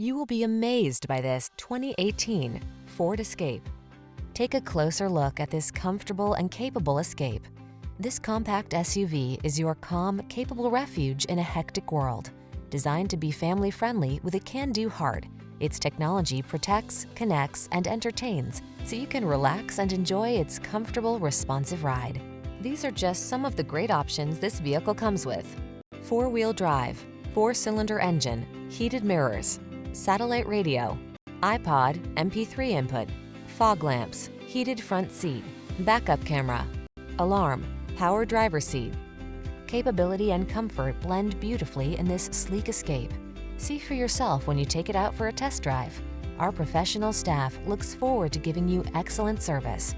You will be amazed by this 2018 Ford Escape. Take a closer look at this comfortable and capable Escape. This compact SUV is your calm, capable refuge in a hectic world. Designed to be family-friendly with a can-do heart, its technology protects, connects, and entertains, so you can relax and enjoy its comfortable, responsive ride. These are just some of the great options this vehicle comes with: four-wheel drive, four-cylinder engine, heated mirrors, satellite radio, iPod, MP3 input, fog lamps, heated front seat, backup camera, alarm, power driver seat. Capability and comfort blend beautifully in this sleek Escape. See for yourself when you take it out for a test drive. Our professional staff looks forward to giving you excellent service.